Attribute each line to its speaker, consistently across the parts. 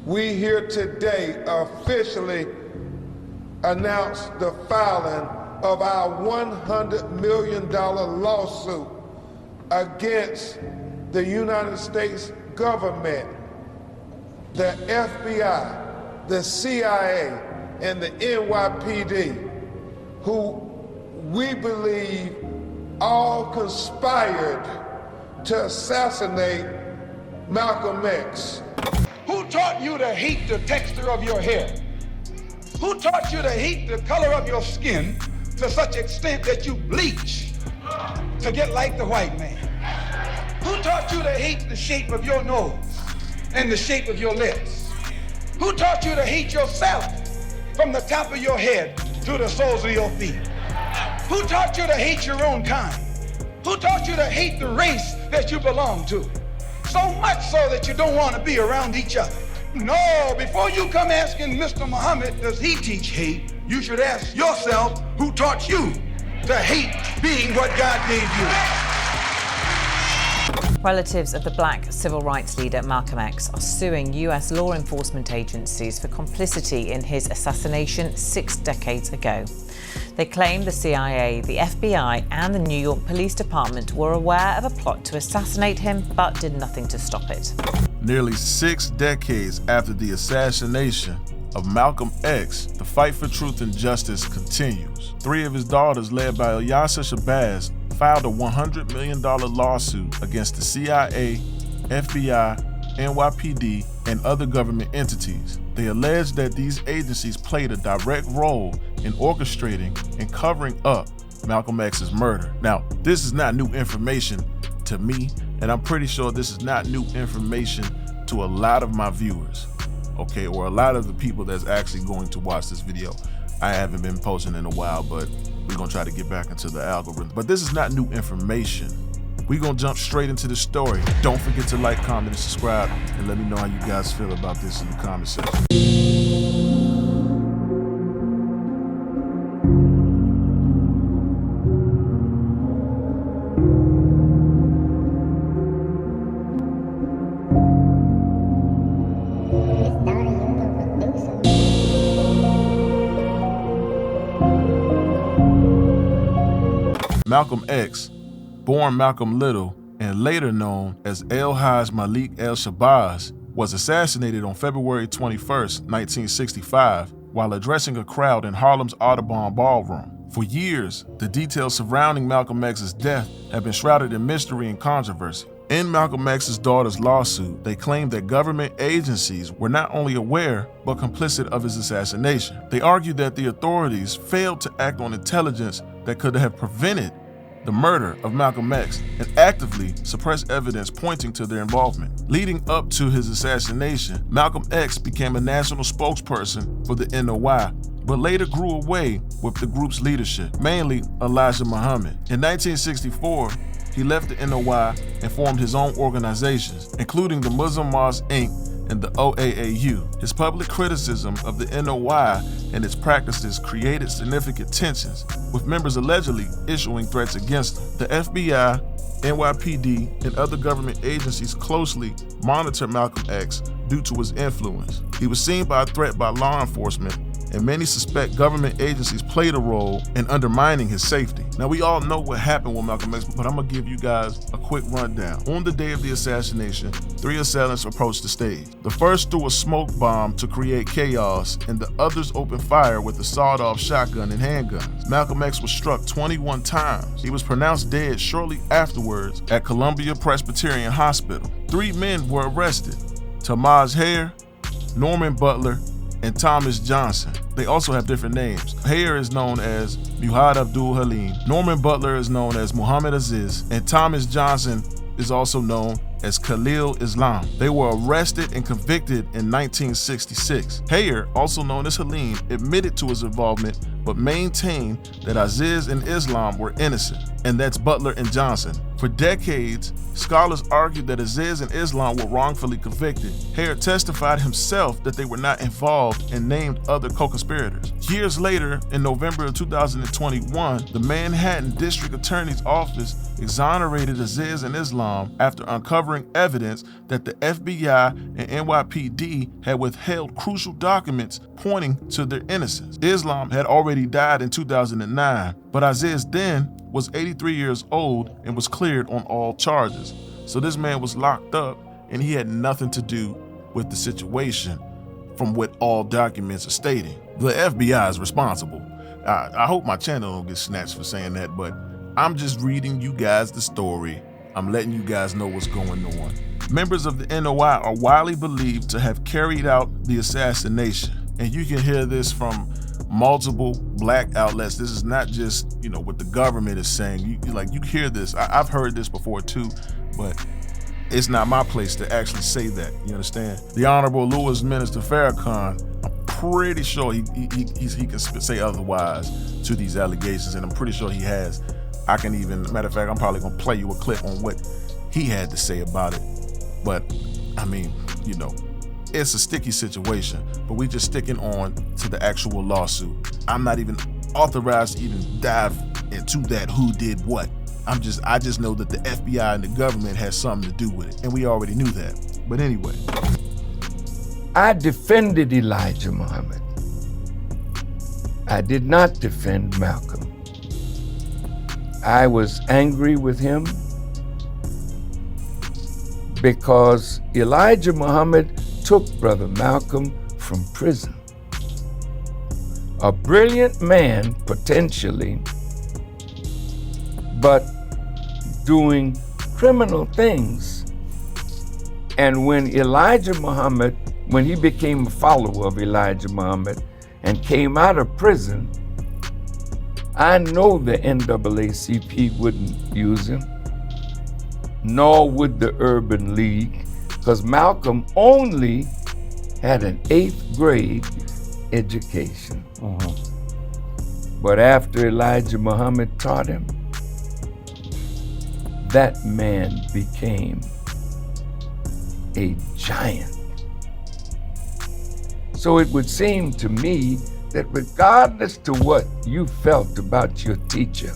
Speaker 1: we here today officially announce the filing of our $100 million lawsuit against the United States government, the FBI, the CIA, and the NYPD, who we believe all conspired to assassinate Malcolm X.
Speaker 2: Who taught you to hate the texture of your hair? Who taught you to hate the color of your skin to such extent that you bleach to get like the white man? Who taught you to hate the shape of your nose and the shape of your lips? Who taught you to hate yourself from the top of your head to the soles of your feet? Who taught you to hate your own kind? Who taught you to hate the race that you belong to? So much so that you don't want to be around each other. No, before you come asking Mr. Muhammad, does he teach hate? You should ask yourself, who taught you to hate being what God gave you?
Speaker 3: Relatives of the black civil rights leader Malcolm X are suing US law enforcement agencies for complicity in his assassination 6 decades ago. They claim the CIA, the FBI, and the New York Police Department were aware of a plot to assassinate him, but did nothing to stop it.
Speaker 4: Nearly 6 decades after the assassination of Malcolm X, the fight for truth and justice continues. 3 of his daughters, led by Ilyasah Shabazz, filed a $100 million lawsuit against the CIA, FBI, NYPD, and other government entities. They allege that these agencies played a direct role in orchestrating and covering up Malcolm X's murder. Now, this is not new information to me, and I'm pretty sure this is not new information to a lot of my viewers, okay, or a lot of the people that's actually going to watch this video. I haven't been posting in a while, but we're gonna try to get back into the algorithm. But this is not new information. We're gonna jump straight into the story. Don't forget to like, comment, and subscribe, and let me know how you guys feel about this in the comment section. Malcolm X, born Malcolm Little and later known as El-Haj Malik El-Shabazz, was assassinated on February 21, 1965, while addressing a crowd in Harlem's Audubon Ballroom. For years, the details surrounding Malcolm X's death have been shrouded in mystery and controversy. In Malcolm X's daughter's lawsuit, they claimed that government agencies were not only aware, but complicit of his assassination. They argued that the authorities failed to act on intelligence that could have prevented the murder of Malcolm X and actively suppressed evidence pointing to their involvement. Leading up to his assassination, Malcolm X became a national spokesperson for the NOI, but later grew away with the group's leadership, mainly Elijah Muhammad. In 1964, he left the NOI and formed his own organizations, including the Muslim Mosque Inc. and the OAAU. His public criticism of the NOI and its practices created significant tensions, with members allegedly issuing threats against him. The FBI, NYPD, and other government agencies closely monitored Malcolm X due to his influence. He was seen by a threat by law enforcement, and many suspect government agencies played a role in undermining his safety. Now, we all know what happened with Malcolm X, but I'm gonna give you guys a quick rundown. On the day of the assassination, 3 assailants approached the stage. The first threw a smoke bomb to create chaos, and the others opened fire with a sawed-off shotgun and handguns. Malcolm X was struck 21 times. He was pronounced dead shortly afterwards at Columbia Presbyterian Hospital. 3 men were arrested: Tamaj Hare, Norman Butler, and Thomas Johnson. They also have different names. Hare is known as Muhammad Abdul Halim, Norman Butler is known as Muhammad Aziz, and Thomas Johnson is also known as Khalil Islam. They were arrested and convicted in 1966. Hare, also known as Halim, admitted to his involvement but maintained that Aziz and Islam were innocent, and that's Butler and Johnson. For decades, scholars argued that Aziz and Islam were wrongfully convicted. Harrod testified himself that they were not involved and named other co-conspirators. Years later, in November of 2021, the Manhattan District Attorney's Office exonerated Aziz and Islam after uncovering evidence that the FBI and NYPD had withheld crucial documents pointing to their innocence. Islam had already died in 2009, but Aziz then was 83 years old and was cleared on all charges. So this man was locked up and he had nothing to do with the situation from what all documents are stating. The FBI is responsible. I hope my channel don't get snatched for saying that, but I'm just reading you guys the story. I'm letting you guys know what's going on. Members of the NOI are widely believed to have carried out the assassination. And you can hear this from multiple black outlets. This is not just, what the government is saying. You hear this. I've heard this before too, but it's not my place to actually say that. You understand? The Honorable Louis Minister Farrakhan, I'm pretty sure he can say otherwise to these allegations, and I'm pretty sure he has. Matter of fact, I'm probably gonna play you a clip on what he had to say about it. But it's a sticky situation, but we just sticking on to the actual lawsuit. I'm not even authorized to even dive into that who did what. I just know that the FBI and the government has something to do with it, and we already knew that. But anyway.
Speaker 5: I defended Elijah Muhammad. I did not defend Malcolm. I was angry with him because Elijah Muhammad took Brother Malcolm from prison. A brilliant man, potentially, but doing criminal things. And when he became a follower of Elijah Muhammad and came out of prison, I know the NAACP wouldn't use him, nor would the Urban League, because Malcolm only had an 8th grade education. But after Elijah Muhammad taught him, that man became a giant. So it would seem to me that regardless to what you felt about your teacher,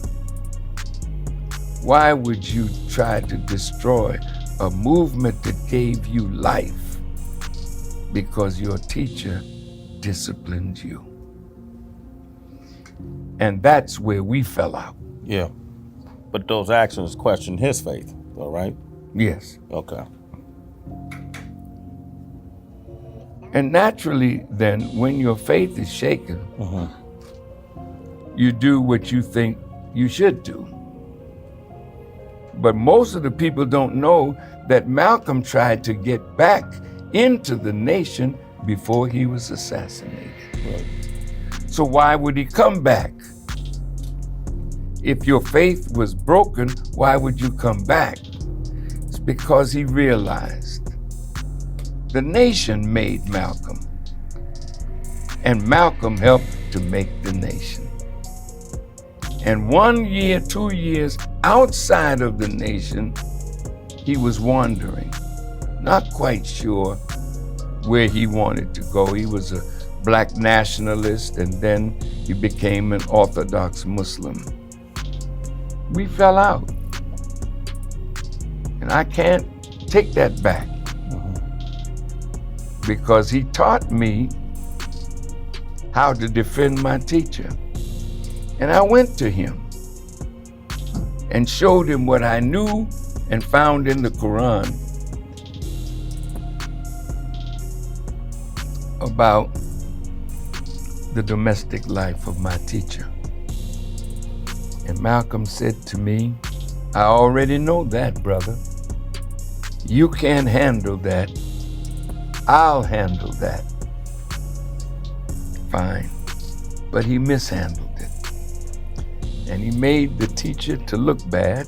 Speaker 5: why would you try to destroy a movement that gave you life because your teacher disciplined you? And that's where we fell out.
Speaker 6: Yeah. But those actions question his faith, all right?
Speaker 5: Yes.
Speaker 6: Okay.
Speaker 5: And naturally, then, when your faith is shaken, you do what you think you should do. But most of the people don't know that Malcolm tried to get back into the nation before he was assassinated.
Speaker 6: Right.
Speaker 5: So why would he come back? If your faith was broken, why would you come back? It's because he realized the nation made Malcolm, and Malcolm helped to make the nation. And 1 year, 2 years outside of the nation, he was wandering, not quite sure where he wanted to go. He was a black nationalist, and then he became an Orthodox Muslim. We fell out. And I can't take that back. Because he taught me how to defend my teacher. And I went to him and showed him what I knew and found in the Quran about the domestic life of my teacher. And Malcolm said to me, I already know that, brother. You can't handle that. I'll handle that. Fine. But he mishandled it. And he made the teacher to look bad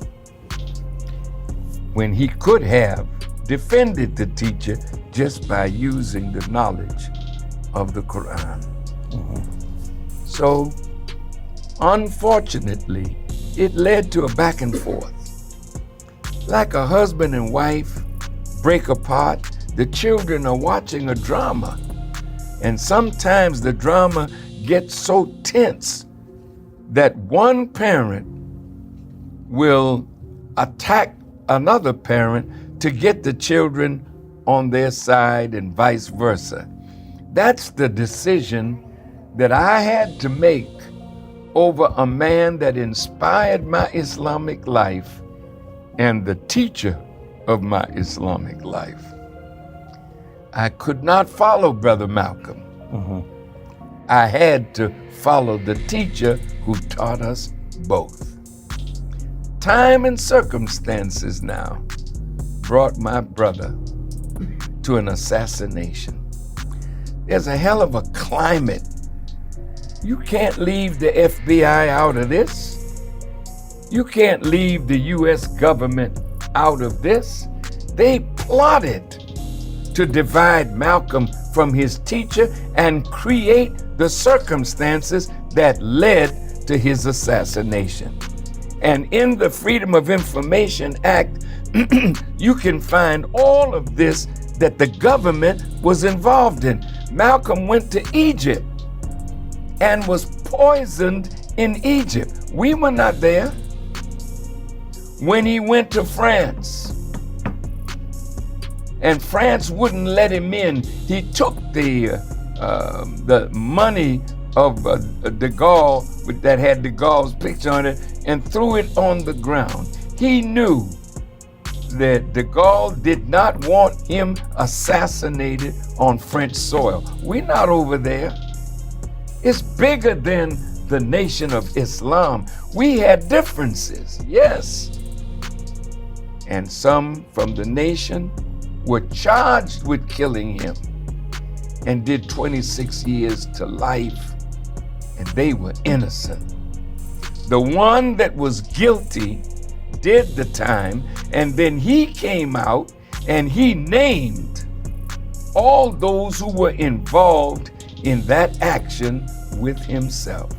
Speaker 5: when he could have defended the teacher just by using the knowledge of the Quran. So, unfortunately, it led to a back and forth. Like a husband and wife break apart, the children are watching a drama. And sometimes the drama gets so tense that one parent will attack another parent to get the children on their side and vice versa. That's the decision that I had to make over a man that inspired my Islamic life and the teacher of my Islamic life. I could not follow Brother Malcolm. I had to follow the teacher who taught us both. Time and circumstances now brought my brother to an assassination. There's a hell of a climate. You can't leave the FBI out of this. You can't leave the US government out of this. They plotted to divide Malcolm from his teacher and create the circumstances that led to his assassination. And in the Freedom of Information Act, you can find all of this that the government was involved in. Malcolm went to Egypt and was poisoned in Egypt. We were not there. When he went to France, and France wouldn't let him in, he took the money of de Gaulle that had de Gaulle's picture on it and threw it on the ground. He knew that de Gaulle did not want him assassinated on French soil. We're not over there. It's bigger than the Nation of Islam. We had differences, yes. And some from the nation were charged with killing him and did 26 years to life, and they were innocent. The one that was guilty did the time, and then he came out and he named all those who were involved in that action with himself.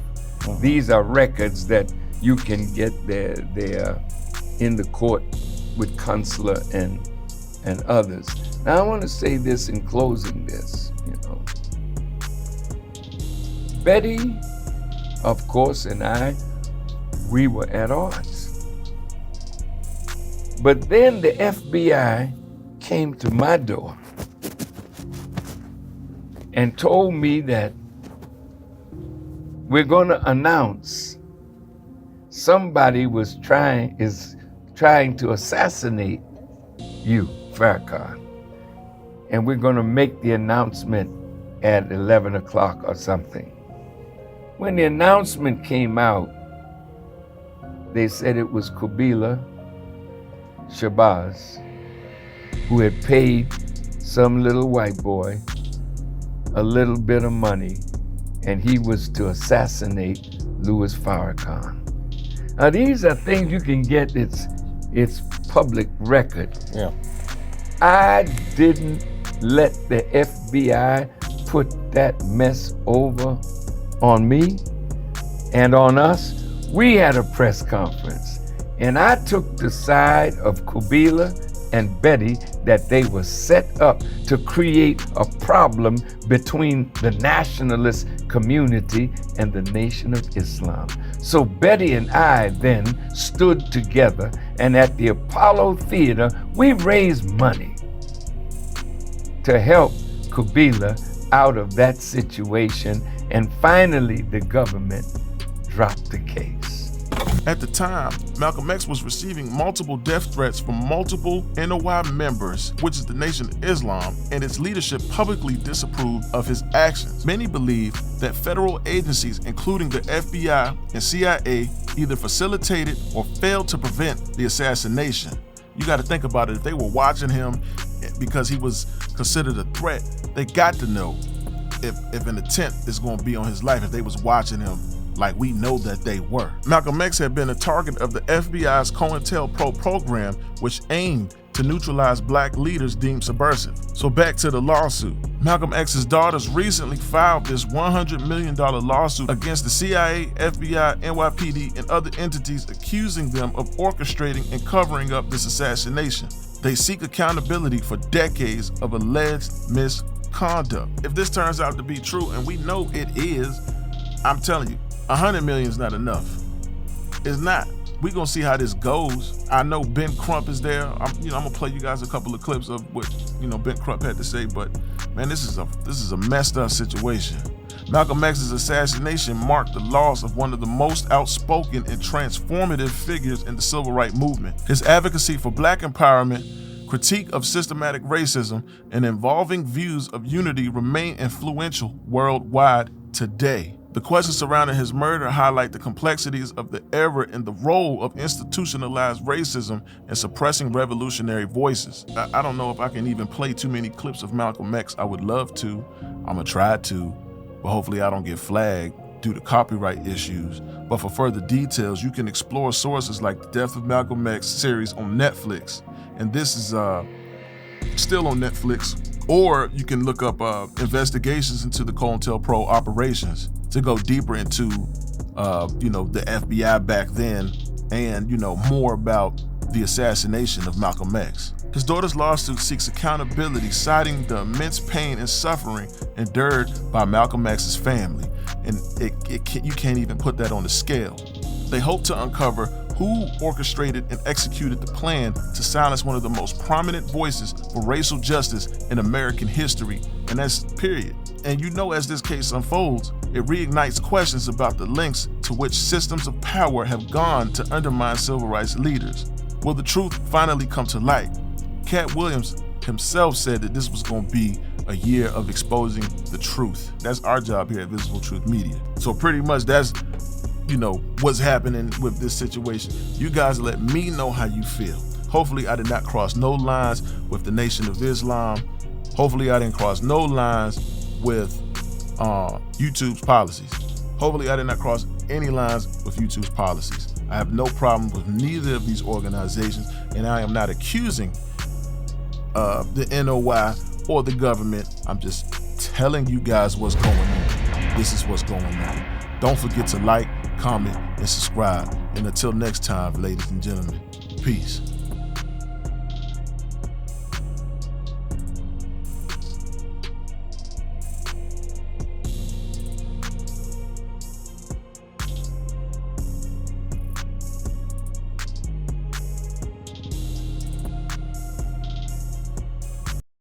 Speaker 5: These are records that you can get there in the court with Consular and others. Now I want to say this in closing this, Betty, of course, and I, we were at odds. But then the FBI came to my door and told me that we're going to announce somebody is trying to assassinate you, Farrakhan. And we're going to make the announcement at 11 o'clock or something. When the announcement came out, they said it was Kubila Shabazz who had paid some little white boy a little bit of money, and he was to assassinate Louis Farrakhan. Now these are things you can get, it's public record.
Speaker 6: Yeah.
Speaker 5: I didn't let the FBI put that mess over on me and on us. We had a press conference, and I took the side of Kubila and Betty that they were set up to create a problem between the nationalist community and the Nation of Islam. So Betty and I then stood together, and at the Apollo Theater, we raised money to help Kubila out of that situation, and finally the government dropped the case.
Speaker 4: At the time, Malcolm X was receiving multiple death threats from multiple NOI members, which is the Nation of Islam, and its leadership publicly disapproved of his actions. Many believe that federal agencies, including the FBI and CIA, either facilitated or failed to prevent the assassination. You got to think about it. If they were watching him because he was considered a threat, they got to know if an attempt is going to be on his life, if they was watching him like we know that they were. Malcolm X had been a target of the FBI's COINTELPRO program, which aimed to neutralize black leaders deemed subversive. So back to the lawsuit. Malcolm X's daughters recently filed this $100 million lawsuit against the CIA, FBI, NYPD, and other entities accusing them of orchestrating and covering up this assassination. They seek accountability for decades of alleged misconduct. If this turns out to be true, and we know it is, I'm telling you, 100 million is not enough. It's not. We're gonna see how this goes. I know Ben Crump is there. I'm gonna play you guys a couple of clips of what Ben Crump had to say, but man, this is a messed up situation. Malcolm X's assassination marked the loss of one of the most outspoken and transformative figures in the civil rights movement. His advocacy for Black empowerment, critique of systematic racism, and involving views of unity remain influential worldwide today. The questions surrounding his murder highlight the complexities of the era and the role of institutionalized racism in suppressing revolutionary voices. I don't know if I can even play too many clips of Malcolm X. I would love to. I'm gonna try to, but hopefully I don't get flagged due to copyright issues. But for further details, you can explore sources like the Death of Malcolm X series on Netflix. And this is still on Netflix. Or you can look up investigations into the COINTELPRO operations to go deeper into, the FBI back then and, more about the assassination of Malcolm X. His daughter's lawsuit seeks accountability, citing the immense pain and suffering endured by Malcolm X's family. And you can't even put that on the scale. They hope to uncover who orchestrated and executed the plan to silence one of the most prominent voices for racial justice in American history, and that's period. And as this case unfolds, it reignites questions about the lengths to which systems of power have gone to undermine civil rights leaders. Will the truth finally come to light? Cat Williams himself said that this was going to be a year of exposing the truth. That's our job here at Visible Truth Media. So pretty much that's what's happening with this situation. You guys let me know how you feel. Hopefully I did not cross no lines with the Nation of Islam. Hopefully I didn't cross no lines with YouTube's policies. Hopefully I did not cross any lines with YouTube's policies. I have no problem with neither of these organizations, and I am not accusing the NOI or the government. I'm just telling you guys what's going on. This is what's going on. Don't forget to like, comment, and subscribe. And until next time, ladies and gentlemen, peace.